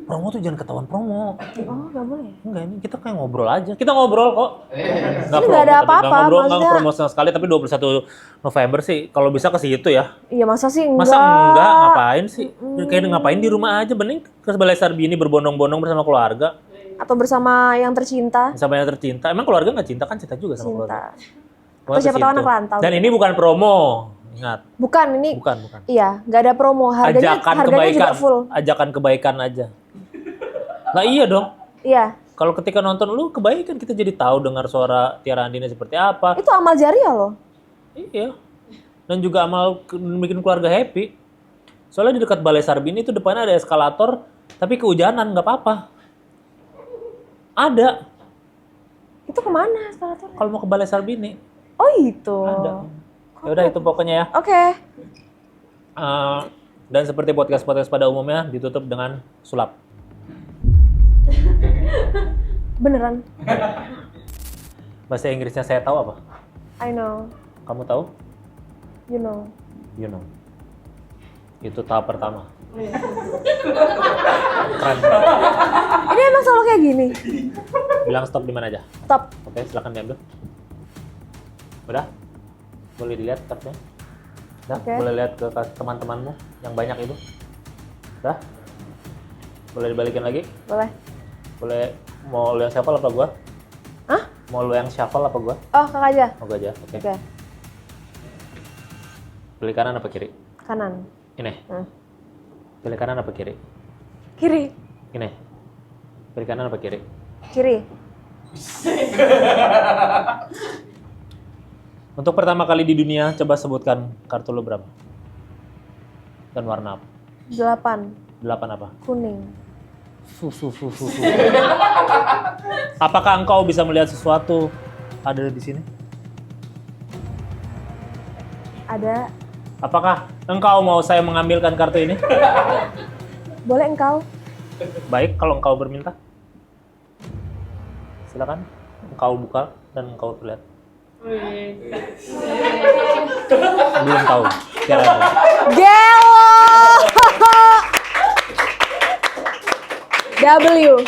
Speaker 2: promo tuh jangan ketahuan promo.
Speaker 1: Oh, nggak boleh.
Speaker 2: Enggak, ini kita kayak ngobrol aja. Kita ngobrol kok.
Speaker 1: Ini nggak ada apa-apa,
Speaker 2: Nggak ngobrol, nggak
Speaker 1: maksudnya-
Speaker 2: promo sama sekali. Tapi 21 November sih, kalau bisa ke situ ya.
Speaker 1: Iya masa sih enggak?
Speaker 2: Masa enggak? Ngapain sih? Kayak ngapain di rumah aja. Mending ke Balai Sarbini berbondong-bondong bersama keluarga.
Speaker 1: Atau bersama yang tercinta?
Speaker 2: Sama yang tercinta. Emang keluarga nggak cinta kan? Cinta juga sama keluarga.
Speaker 1: Cinta.
Speaker 2: Pokoknya
Speaker 1: Atau siapa
Speaker 2: ke
Speaker 1: tahu
Speaker 2: situ.
Speaker 1: anak rantau.
Speaker 2: Dan ini bukan promo. Ingat,
Speaker 1: Bukan ini.
Speaker 2: bukan.
Speaker 1: Iya, nggak ada promo. Harganya
Speaker 2: Ajakan
Speaker 1: harganya
Speaker 2: kebaikan.
Speaker 1: juga full.
Speaker 2: Ajakan kebaikan aja. Nah iya dong.
Speaker 1: Iya.
Speaker 2: Kalau ketika nonton lu kebaikan kita jadi tahu dengar suara Tiara Andini seperti apa.
Speaker 1: Itu amal jariah loh.
Speaker 2: Iya. Dan juga bikin keluarga happy. Soalnya di dekat Balai Sarbini itu depannya ada eskalator, tapi kehujanan nggak apa-apa. Ada.
Speaker 1: Itu kemana eskalatornya?
Speaker 2: Kalau mau ke Balai Sarbini
Speaker 1: Oh itu.
Speaker 2: ada. Ya udah itu pokoknya ya.
Speaker 1: Oke.
Speaker 2: Dan seperti podcast-podcast pada umumnya ditutup dengan sulap.
Speaker 1: Beneran.
Speaker 2: Bahasa Inggrisnya saya tahu apa?
Speaker 1: I know.
Speaker 2: Kamu tahu?
Speaker 1: You know.
Speaker 2: You know. Itu tahap pertama. Keren.
Speaker 1: Ini emang selalu kayak gini.
Speaker 2: Bilang stop di mana aja.
Speaker 1: Top.
Speaker 2: Oke, silakan diambil. Udah? Boleh dilihat kartunya? Udah?
Speaker 1: Oke.
Speaker 2: Boleh lihat ke teman-temanmu yang banyak itu? Udah? Boleh dibalikin lagi?
Speaker 1: Boleh.
Speaker 2: Boleh, mau lu yang shuffle apa gua?
Speaker 1: Hah?
Speaker 2: Mau lu yang shuffle apa gua?
Speaker 1: Oh, kakak aja.
Speaker 2: Mau gua aja, oke.
Speaker 1: Oke.
Speaker 2: Pilih kanan apa kiri?
Speaker 1: Kanan.
Speaker 2: Ini.
Speaker 1: Hmm.
Speaker 2: Pilih kanan apa kiri?
Speaker 1: Kiri.
Speaker 2: Ini. Pilih kanan apa kiri?
Speaker 1: Kiri.
Speaker 2: Untuk pertama kali di dunia, coba sebutkan kartu lo berapa? Dan warna apa?
Speaker 1: 8.
Speaker 2: 8 apa?
Speaker 1: Kuning.
Speaker 2: Apakah engkau bisa melihat sesuatu ada di sini?
Speaker 1: Ada.
Speaker 2: Apakah engkau mau saya mengambilkan kartu ini?
Speaker 1: Boleh engkau?
Speaker 2: Baik, kalau engkau berminta. Silakan. Engkau buka dan engkau terlihat. Belum tahu. Tiara yang tahu.
Speaker 1: Gelo! W.